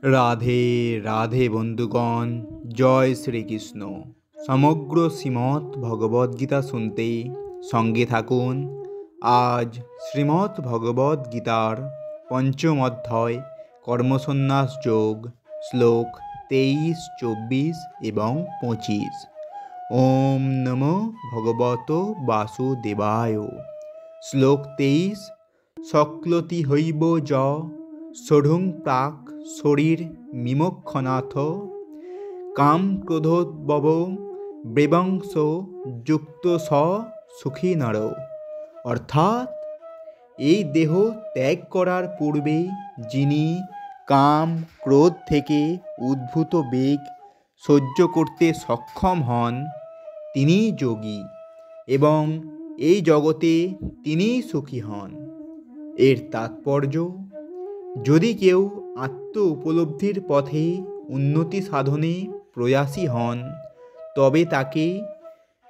রাধে রাধে বন্ধুগণ, জয় শ্রীকৃষ্ণ। সমগ্র শ্রীমদ্ ভগবদ্গীতা শুনতে সঙ্গে থাকুন। আজ শ্রীমদ্ ভগবদ্গীতার পঞ্চম অধ্যায় কর্মসন্ন্যাস যোগ শ্লোক 23, 24 এবং 25। ওম নমো ভগবত বাসুদেবায়। শ্লোক 23। সক্লতি হইব য ষড়ুং প্রাক শরীর মিমক্ষণাথ কাম ক্রোধোদ্ভব ব্রেবংশ যুক্ত স সুখী নর। অর্থাৎ এই দেহ ত্যাগ করার পূর্বে যিনি কাম ক্রোধ থেকে উদ্ভূত বেগ সহ্য করতে সক্ষম হন তিনিই যোগী এবং এই জগতে তিনিই সুখী হন। এর তাৎপর্য, যদি কেউ আত্ম উপলব্ধির পথে উন্নতি সাধনে প্রয়াসী হন তবে তাকে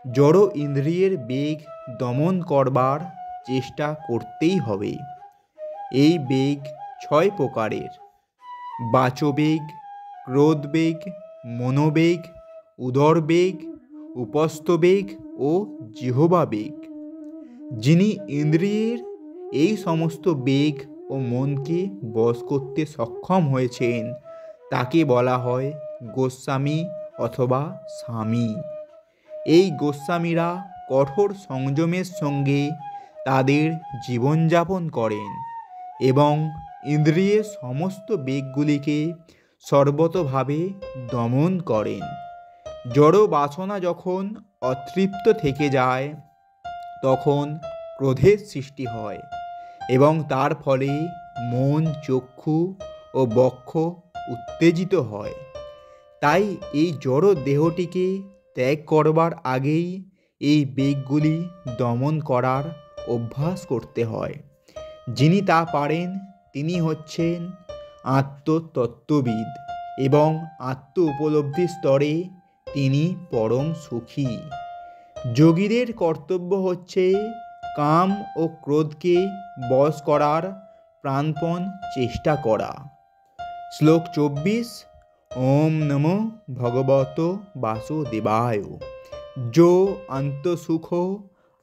জড় ইন্দ্রিয়ের বেগ দমন করবার চেষ্টা করতেই হবে। এই বেগ 6 প্রকারের: বাচবেগ, ক্রোধবেগ, মনোবেগ, উদরবেগ, উপস্থবেগ ও জিহ্বাবেগ। যিনি ইন্দ্রিয়ের এই সমস্ত বেগ ও মনকে বশ করতে সক্ষম হয়েছেন তাকে বলা হয় গোস্বামী অথবা স্বামী। এই গোস্বামীরা কঠোর সংযমের সঙ্গে তাদের জীবনযাপন করেন এবং ইন্দ্রিয়ের সমস্ত বেগগুলিকে সর্বতোভাবে দমন করেন। জড় বাসনা যখন অতৃপ্ত থেকে যায় তখন ক্রোধের সৃষ্টি হয় এবং তার ফলে মন, চক্ষু ও বক্ষ উত্তেজিত হয়। তাই এই জড় দেহটিকে ত্যাগ করবার আগেই এই বেগগুলি দমন করার অভ্যাস করতে হয়। যিনি তা পারেন তিনি হচ্ছেন আত্মতত্ত্ববিদ এবং আত্ম উপলব্ধির স্তরে তিনি পরম সুখী। যোগীদের কর্তব্য হচ্ছে কাম ও ক্রোধকে বশ করার প্রাণপণ চেষ্টা করা। শ্লোক 24। ওম নমো ভগবত বাসুদেবায়। যো অন্তঃসুখ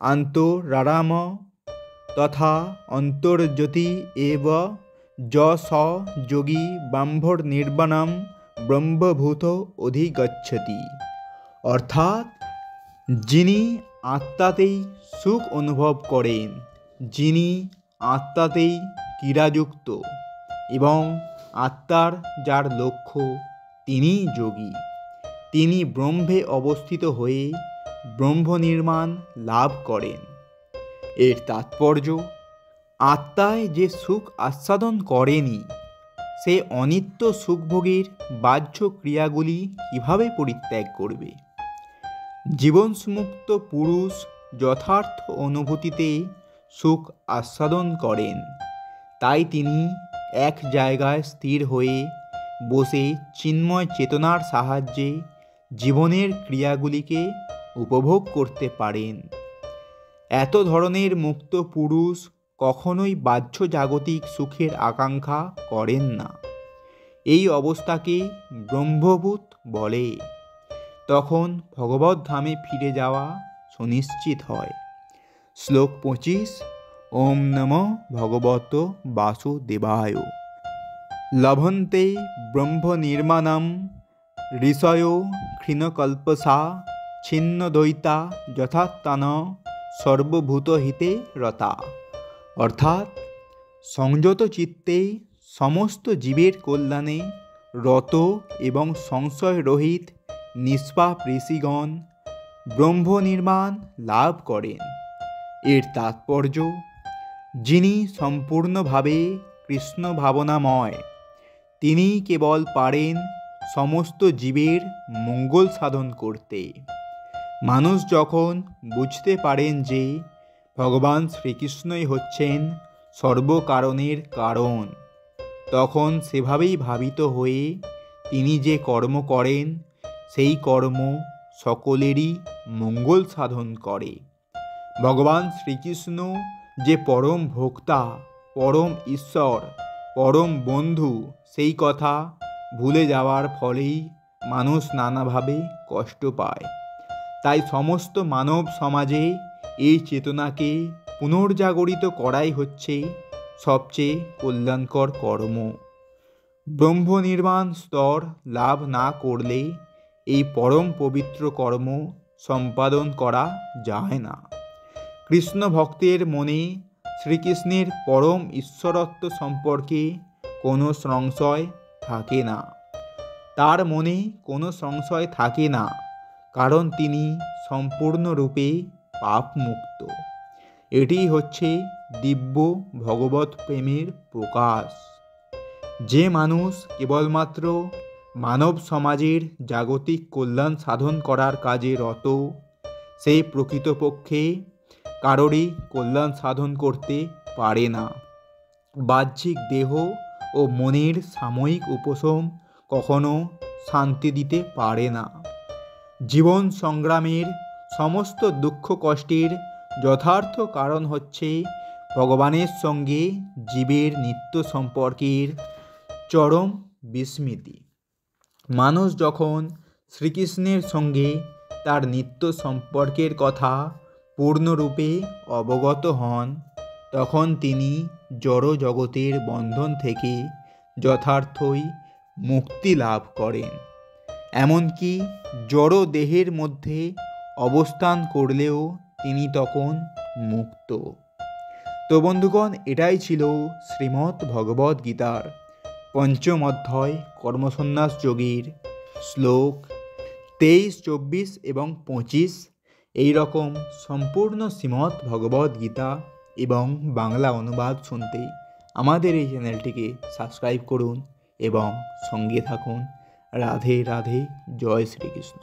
অন্তরারাম তথা অন্তর্জ্যোতি এব য স যোগী ব্রহ্মর নির্বাণম ব্রহ্মভূত অধিগচ্ছতি। অর্থাৎ যিনি আত্মাতেই সুখ অনুভব করেন, যিনি আত্মাতেই ক্রীড়াযুক্ত এবং আত্মার যার লক্ষ্য তিনিই যোগী। তিনি ব্রহ্মে অবস্থিত হয়ে ব্রহ্ম নির্মাণ লাভ করেন। এর তাৎপর্য, আত্মায় যে সুখ আস্বাদন করেনি সে অনিত্য সুখভোগের বাহ্য ক্রিয়াগুলি কিভাবে পরিত্যাগ করবে? জীবনসমুক্ত পুরুষ যথার্থ অনুভূতিতে সুখ আস্বাদন করেন। তাই তিনি এক জায়গায় স্থির হয়ে বসে চিন্ময় চেতনার সাহায্যে জীবনের ক্রিয়াগুলিকে উপভোগ করতে পারেন। এত ধরনের মুক্ত পুরুষ কখনোই বাহ্য জাগতিক সুখের আকাঙ্ক্ষা করেন না। এই অবস্থাকে ব্রহ্মভূত বলে। তখন ভগবত ধামে ফিরে যাওয়া সুনিশ্চিত হয়। শ্লোক 25। ওম নমো ভগবত বাসুদেবায়। লভন্তে ব্রহ্ম নির্মাণম ঋষয়ো ক্ষীণকল্পসা ছিন্নদ্বৈতা যথাত্তান সর্বভূতহিতে রতা। অর্থাৎ সংযত চিত্তে সমস্ত জীবের কল্যাণে রত এবং সংশয়রহিত নিষ্পাপ ঋষিগণ ব্রহ্ম নির্মাণ লাভ করেন। এর তাৎপর্য, যিনি সম্পূর্ণভাবে কৃষ্ণ ভাবনাময় তিনি কেবল পারেন সমস্ত জীবের মঙ্গল সাধন করতে। মানুষ যখন বুঝতে পারেন যে ভগবান শ্রীকৃষ্ণই হচ্ছেন সর্বকারণের কারণ, তখন সেভাবেই ভাবিত হয়ে তিনি যে কর্ম করেন সেই কর্ম সকলেরই মঙ্গল সাধন করে। ভগবান শ্রীকৃষ্ণ যে পরম ভোক্তা, পরম ঈশ্বর, পরম বন্ধু সেই কথা ভুলে যাওয়ার ফলেই মানুষ নানাভাবে কষ্ট পায়। তাই সমস্ত মানব সমাজে এই চেতনাকে পুনর্জাগরিত করাই হচ্ছে সবচেয়ে কল্যাণকর কর্ম। ব্রহ্মনির্বাণ স্তর লাভ না করলে এই পরম পবিত্র কর্ম সম্পাদন করা যায় না। কৃষ্ণ ভক্তের মনে শ্রীকৃষ্ণের পরম ঈশ্বরত্ব সম্পর্কে কোনো সংশয় থাকে না। তার মনে কোনো সংশয় থাকে না, কারণ তিনি সম্পূর্ণরূপে পাপমুক্ত। এটি হচ্ছে দিব্য ভগবৎ প্রেমের প্রকাশ। যে মানুষ কেবলমাত্র মানব সমাজের জাগতিক কল্যাণ সাধন করার কাজে রত, সে প্রকৃতপক্ষে কারোরই কল্যাণ সাধন করতে পারে না। বাহ্যিক দেহ ও মনের সাময়িক উপশম কখনো শান্তি দিতে পারে না। জীবন সংগ্রামের সমস্ত দুঃখ কষ্টের যথার্থ কারণ হচ্ছে ভগবানের সঙ্গে জীবের নিত্য সম্পর্কের চরম বিস্মৃতি। মানুষ যখন শ্রীকৃষ্ণের সঙ্গে তার নিত্য সম্পর্কের কথা পূর্ণরূপে অবগত হন, তখন তিনি জড় জগতের বন্ধন থেকে যথার্থই মুক্তি লাভ করেন। এমনকি জড় দেহের মধ্যে অবস্থান করলেও তিনি তখন মুক্ত। তো বন্ধুগণ, এটাই ছিল শ্রীমদ্ ভগবদ্ গীতার পঞ্চম অধ্যায় কর্মসন্ন্যাস যোগীর শ্লোক 23, 24 এবং 25। এই রকম সম্পূর্ণ শ্রীমদ্ ভগবদ্ গীতা এবং বাংলা অনুবাদ শুনতে আমাদের এই চ্যানেলটিকে সাবস্ক্রাইব করুন এবং সঙ্গে থাকুন। রাধে রাধে, জয় শ্রীকৃষ্ণ।